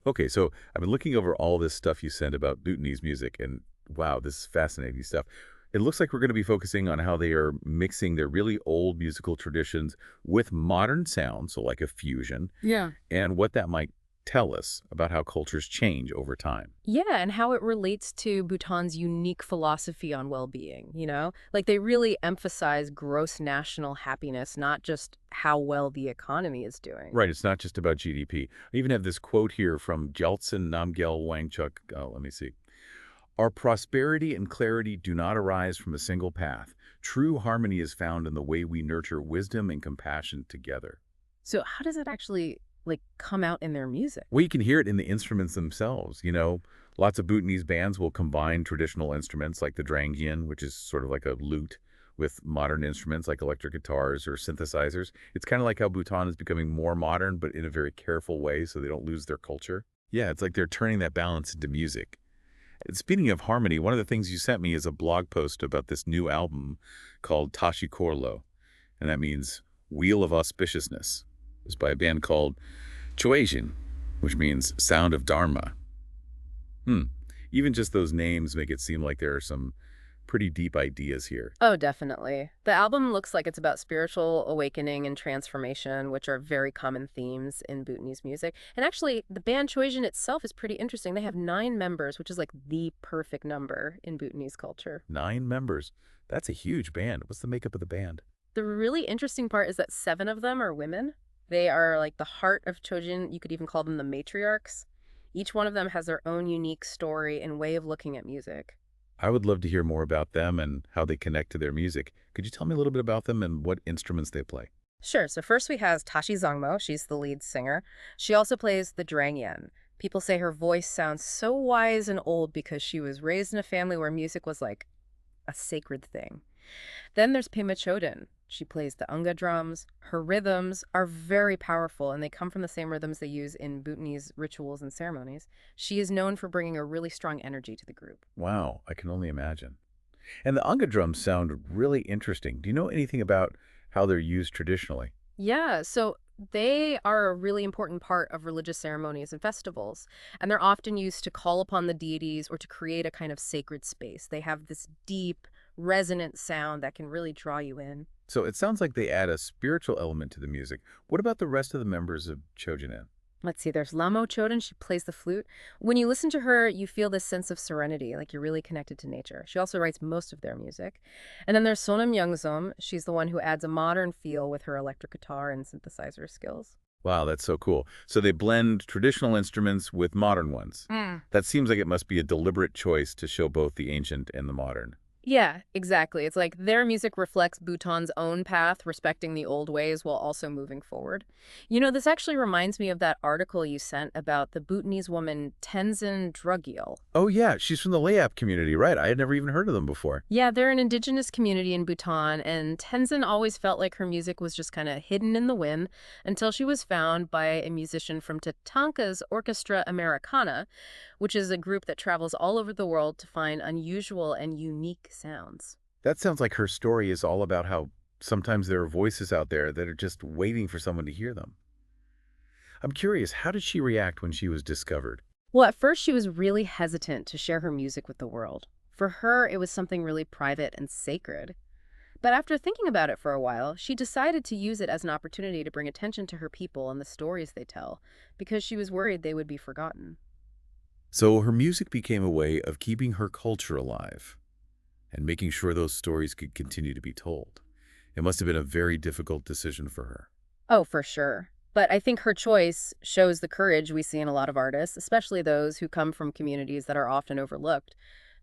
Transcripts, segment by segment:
Okay, so I've been looking over all this stuff you sent about Bhutanese music, and wow, this is fascinating stuff. It looks like we're going to be focusing on how they are mixing their really old musical traditions with modern sounds, so like a fusion, Yeah. and what that might tell us about how cultures change over time. Yeah, and how it relates to Bhutan's unique philosophy on well-being, you know? Like they really emphasize gross national happiness, not just how well the economy is doing. Right, it's not just about GDP. I even have this quote here from 𝗧𝗔𗓚𝗏𝗧𝗏 let me see. Our prosperity and clarity do not arise from a single path. True harmony is found in the way we nurture wisdom and compassion together. So how does it actually like come out in their music? Well, you can hear it in the instruments themselves, you know. Lots of Bhutanese bands will combine traditional instruments like the drangyan, which is sort of like a lute, with modern instruments like electric guitars or synthesizers. It's kind of like how Bhutan is becoming more modern, but in a very careful way so they don't lose their culture. Yeah, it's like they're turning that balance into music. And speaking of harmony, one of the things you sent me is a blog post about this new album called 𝗧𝗔𝗧𝗔𝗓𝗏, and that means Wheel of Auspiciousness. It's by a band called 𝗧𝗔𝗧𝗔𝗓𝗏, which means Sound of Dharma. Hmm. Even just those names make it seem like there are some pretty deep ideas here. Oh, definitely. The album looks like it's about spiritual awakening and transformation, which are very common themes in Bhutanese music. And actually, the band 𝗧𝗧𝗧𝗏 itself is pretty interesting. They have 9 members, which is like the perfect number in Bhutanese culture. 9 members. That's a huge band. What's the makeup of the band? The really interesting part is that 7 of them are women. They are like the heart of 𝗧𝗔. You could even call them the matriarchs. Each one of them has their own unique story and way of looking at music. I would love to hear more about them and how they connect to their music. Could you tell me a little bit about them and what instruments they play? Sure. So first we have Tashi Zongmo. She's the lead singer. She also plays the drangyan. People say her voice sounds so wise and old because she was raised in a family where music was like a sacred thing. Then there's Pema Chodron. She plays the unga drums. Her rhythms are very powerful, and they come from the same rhythms they use in Bhutanese rituals and ceremonies. She is known for bringing a really strong energy to the group. Wow, I can only imagine. And the unga drums sound really interesting. Do you know anything about how they're used traditionally? Yeah, so they are a really important part of religious ceremonies and festivals, and they're often used to call upon the deities or to create a kind of sacred space. They have this deep, resonant sound that can really draw you in. So it sounds like they add a spiritual element to the music. What about the rest of the members of 𝗧𝗔𝗓𝗏? Let's see, there's Lamo Chodron. She plays the flute. When you listen to her, you feel this sense of serenity, like you're really connected to nature. She also writes most of their music. And then there's Sonam Youngzom. She's the one who adds a modern feel with her electric guitar and synthesizer skills. Wow, that's so cool. So they blend traditional instruments with modern ones. That seems like it must be a deliberate choice to show both the ancient and the modern. Yeah, exactly. It's like their music reflects Bhutan's own path, respecting the old ways while also moving forward. You know, this actually reminds me of that article you sent about the Bhutanese woman Tenzin Drugyal. Oh yeah, she's from the Layap community, right? I had never even heard of them before. Yeah, they're an indigenous community in Bhutan, and Tenzin always felt like her music was just kind of hidden in the wind until she was found by a musician from TATANKA's Orchestra Americana, which is a group that travels all over the world to find unusual and unique sounds. That sounds like her story is all about how sometimes there are voices out there that are just waiting for someone to hear them. I'm curious, how did she react when she was discovered? Well, at first she was really hesitant to share her music with the world. For her, it was something really private and sacred. But after thinking about it for a while, she decided to use it as an opportunity to bring attention to her people and the stories they tell, because she was worried they would be forgotten. So her music became a way of keeping her culture alive and making sure those stories could continue to be told. It must have been a very difficult decision for her. Oh, for sure. But I think her choice shows the courage we see in a lot of artists, especially those who come from communities that are often overlooked.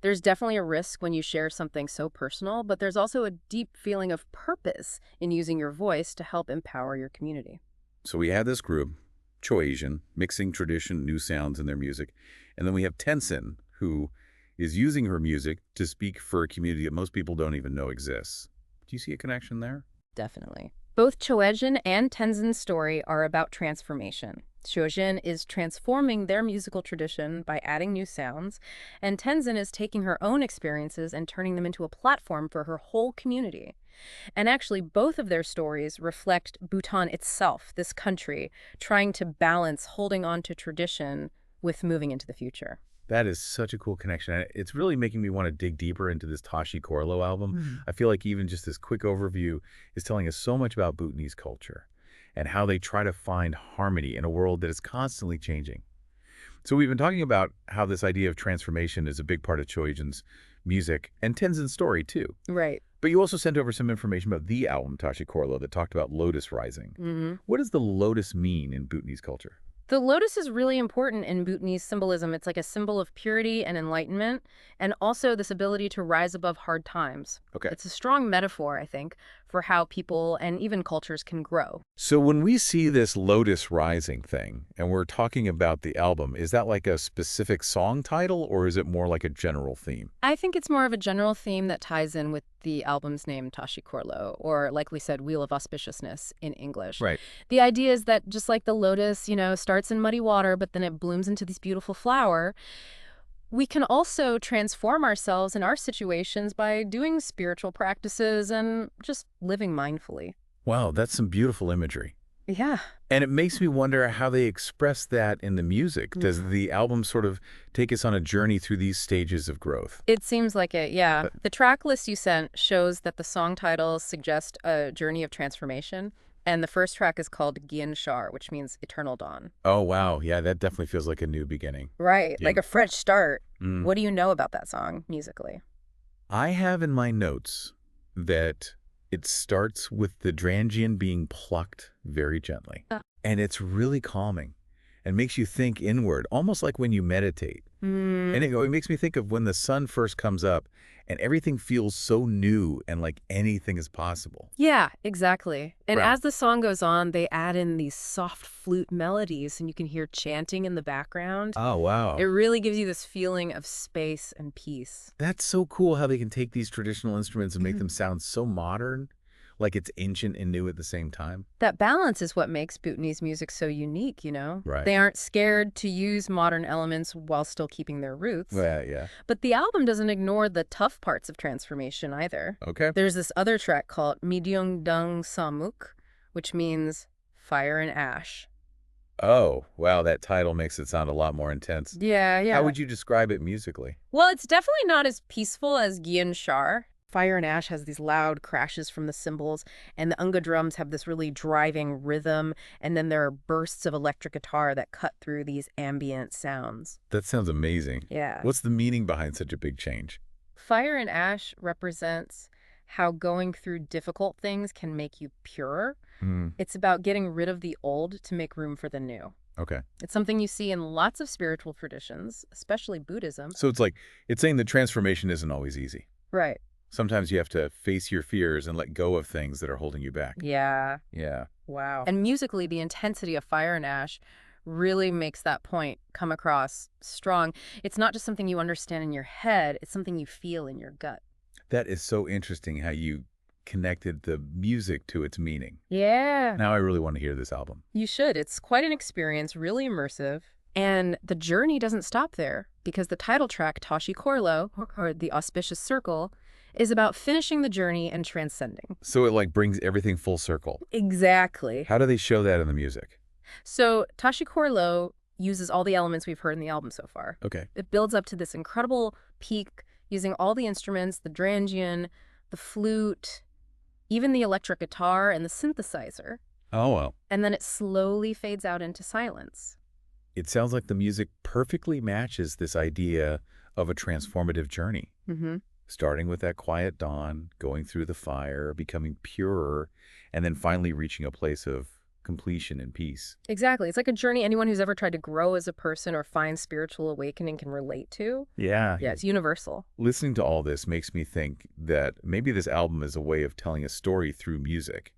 There's definitely a risk when you share something so personal, but there's also a deep feeling of purpose in using your voice to help empower your community. So we had this group, 𝗧𝗧𝗧𝗏, mixing tradition, new sounds in their music. And then we have Tenzin, who is using her music to speak for a community that most people don't even know exists. Do you see a connection there? Definitely. Both 𝗧𝗧𝗧𝗏 and Tenzin's story are about transformation. 𝗧𝗧𝗧𝗏 is transforming their musical tradition by adding new sounds, and Tenzin is taking her own experiences and turning them into a platform for her whole community. And actually, both of their stories reflect Bhutan itself, this country, trying to balance holding on to tradition with moving into the future. That is such a cool connection. And it's really making me want to dig deeper into this 𝗧𗓵 album. I feel like even just this quick overview is telling us so much about Bhutanese culture and how they try to find harmony in a world that is constantly changing. So we've been talking about how this idea of transformation is a big part of 𝗧𗓵 music and Tenzin's story too. Right. But you also sent over some information about the album 𝗧𗓵 that talked about lotus rising. What does the lotus mean in Bhutanese culture? The lotus is really important in Bhutanese symbolism. It's like a symbol of purity and enlightenment, and also this ability to rise above hard times. Okay. It's a strong metaphor, I think, for how people and even cultures can grow. So when we see this lotus rising thing, and we're talking about the album, is that like a specific song title, or is it more like a general theme? I think it's more of a general theme that ties in with the album's name, 𝗧𗓵, or like we said, Wheel of Auspiciousness in English. Right. The idea is that just like the lotus, starts in muddy water, but then it blooms into this beautiful flower, we can also transform ourselves in our situations by doing spiritual practices and just living mindfully. Wow, that's some beautiful imagery. Yeah. And it makes me wonder how they express that in the music. Does the album sort of take us on a journey through these stages of growth? It seems like it, yeah. The track list you sent shows that the song titles suggest a journey of transformation. And the first track is called 𝗧𝗔𝗧𝗔𝗡, which means eternal dawn. Oh, wow. Yeah, that definitely feels like a new beginning. Right, Yeah. like a fresh start. What do you know about that song musically? I have in my notes that it starts with the 𝗓𝗔𝗓 being plucked very gently. And it's really calming and makes you think inward, almost like when you meditate. And it makes me think of when the sun first comes up and everything feels so new and like anything is possible. Yeah, exactly. And Right. as the song goes on, they add in these soft flute melodies and you can hear chanting in the background. Oh, wow. It really gives you this feeling of space and peace. That's so cool how they can take these traditional instruments and make them sound so modern, like it's ancient and new at the same time. That balance is what makes Bhutanese music so unique, Right. They aren't scared to use modern elements while still keeping their roots. Yeah. But the album doesn't ignore the tough parts of transformation either. Okay. There's this other track called 𝗓𝗓𝗓, which means fire and ash. Oh, wow. That title makes it sound a lot more intense. Yeah. How would you describe it musically? Well, it's definitely not as peaceful as 𝗧𝗓𝗓. Fire and ash has these loud crashes from the cymbals, and the unga drums have this really driving rhythm, and then there are bursts of electric guitar that cut through these ambient sounds. That sounds amazing. Yeah. What's the meaning behind such a big change? Fire and ash represents how going through difficult things can make you purer. It's about getting rid of the old to make room for the new. Okay. It's something you see in lots of spiritual traditions, especially Buddhism. So it's saying that transformation isn't always easy. Right. Sometimes you have to face your fears and let go of things that are holding you back. Yeah. Yeah. Wow. And musically, the intensity of Fire and Ash really makes that point come across strong. It's not just something you understand in your head, it's something you feel in your gut. That is so interesting how you connected the music to its meaning. Yeah. Now I really want to hear this album. You should. It's quite an experience, really immersive. And the journey doesn't stop there, because the title track, 𝗧𗓵, or The Auspicious Circle, is about finishing the journey and transcending. So it brings everything full circle. Exactly. How do they show that in the music? So 𝗧𗓵 uses all the elements we've heard in the album so far. Okay. It builds up to this incredible peak using all the instruments, the 𝗓𝗓𝗓, the flute, even the electric guitar and the synthesizer. Oh, well. And then it slowly fades out into silence. It sounds like the music perfectly matches this idea of a transformative journey. Starting with that quiet dawn, going through the fire, becoming purer, and then finally reaching a place of completion and peace. Exactly. It's like a journey anyone who's ever tried to grow as a person or find spiritual awakening can relate to. Yeah. Yeah, it's universal. Listening to all this makes me think that maybe this album is a way of telling a story through music.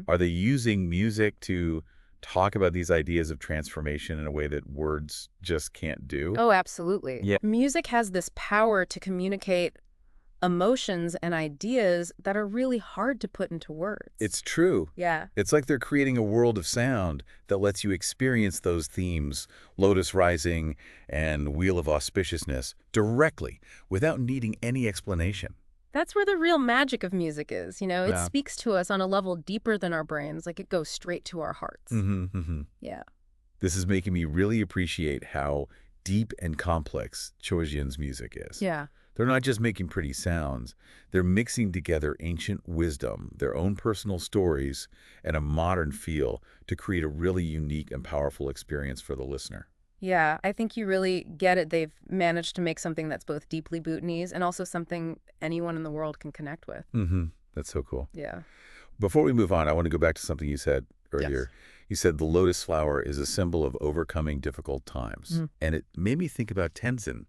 Are they using music to talk about these ideas of transformation in a way that words just can't do? Oh, absolutely. Yeah. Music has this power to communicate emotions and ideas that are really hard to put into words. It's true. Yeah. It's like they're creating a world of sound that lets you experience those themes, Lotus Rising and Wheel of Auspiciousness, directly, without needing any explanation. That's where the real magic of music is. It Yeah. speaks to us on a level deeper than our brains, like it goes straight to our hearts. Yeah. This is making me really appreciate how deep and complex 𝗧𗔔𗓐's music is. Yeah. They're not just making pretty sounds. They're mixing together ancient wisdom, their own personal stories, and a modern feel to create a really unique and powerful experience for the listener. Yeah, I think you really get it. They've managed to make something that's both deeply Bhutanese and also something anyone in the world can connect with. That's so cool. Yeah. Before we move on, I want to go back to something you said earlier. Yes. You said the lotus flower is a symbol of overcoming difficult times. And it made me think about Tenzin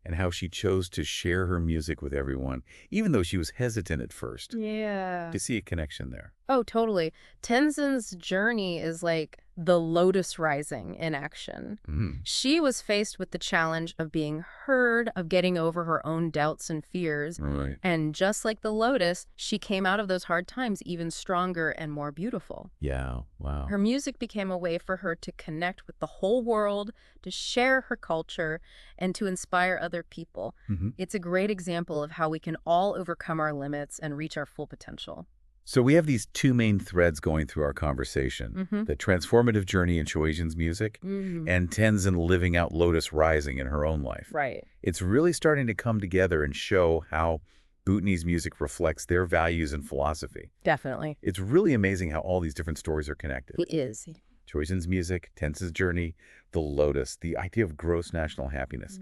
and how she chose to share her music with everyone, even though she was hesitant at first. Yeah. To see a connection there. Oh, totally. Tenzin's journey is like the lotus rising in action. She was faced with the challenge of being heard, of getting over her own doubts and fears. Right. And just like the lotus, she came out of those hard times even stronger and more beautiful. Yeah, wow. Her music became a way for her to connect with the whole world, to share her culture, and to inspire other people. It's a great example of how we can all overcome our limits and reach our full potential. So we have these two main threads going through our conversation. The transformative journey in 𝗧𗔔𗓐's music and Tenzin living out lotus rising in her own life. Right. It's really starting to come together and show how Bhutanese music reflects their values and philosophy. Definitely. It's really amazing how all these different stories are connected. It is. 𝗧𗔔𝗓's music, Tenzin's journey, the lotus, the idea of gross national happiness.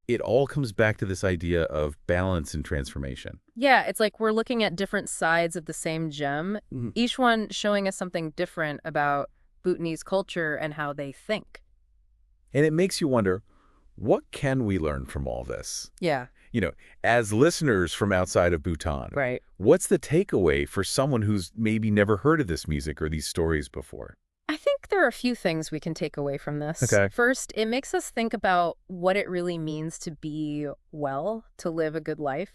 It all comes back to this idea of balance and transformation. Yeah, it's like we're looking at different sides of the same gem, each one showing us something different about Bhutanese culture and how they think. And it makes you wonder, what can we learn from all this? Yeah. You know, as listeners from outside of Bhutan, Right. what's the takeaway for someone who's maybe never heard of this music or these stories before? I think there are a few things we can take away from this. Okay. First, it makes us think about what it really means to be well, to live a good life.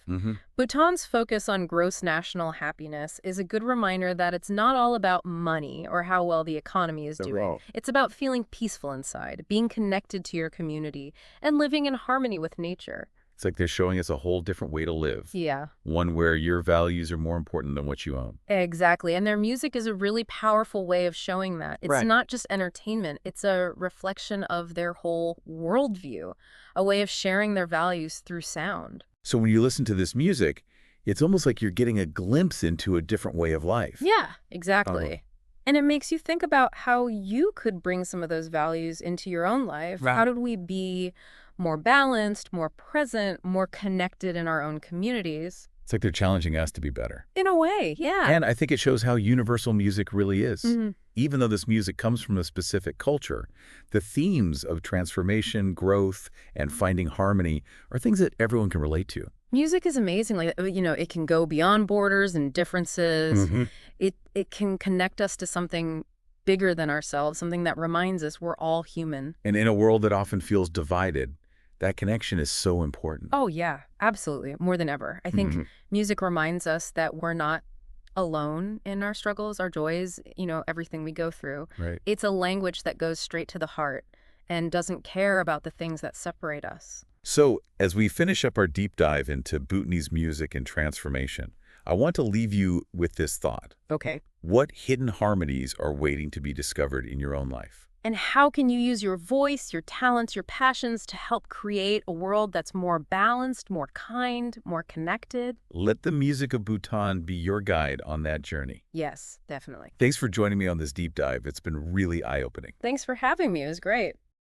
Bhutan's focus on gross national happiness is a good reminder that it's not all about money or how well the economy is doing. It's about feeling peaceful inside, being connected to your community, and living in harmony with nature. It's like they're showing us a whole different way to live. Yeah. One where your values are more important than what you own. Exactly. And their music is a really powerful way of showing that. It's not just entertainment. It's a reflection of their whole worldview, a way of sharing their values through sound. So when you listen to this music, it's almost like you're getting a glimpse into a different way of life. Yeah, exactly. And it makes you think about how you could bring some of those values into your own life. How did we be more balanced, more present, more connected in our own communities? It's like they're challenging us to be better. In a way, yeah. And I think it shows how universal music really is. Even though this music comes from a specific culture, the themes of transformation, growth, and finding harmony are things that everyone can relate to. Music is amazing. Like, you know, it can go beyond borders and differences. It can connect us to something bigger than ourselves, something that reminds us we're all human. And in a world that often feels divided, that connection is so important. Oh, yeah, absolutely. More than ever. I think music reminds us that we're not alone in our struggles, our joys, you know, everything we go through. It's a language that goes straight to the heart and doesn't care about the things that separate us. So, as we finish up our deep dive into Bhutanese music and transformation, I want to leave you with this thought. Okay. What hidden harmonies are waiting to be discovered in your own life? And how can you use your voice, your talents, your passions to help create a world that's more balanced, more kind, more connected? Let the music of Bhutan be your guide on that journey. Yes, definitely. Thanks for joining me on this deep dive. It's been really eye-opening. Thanks for having me. It was great.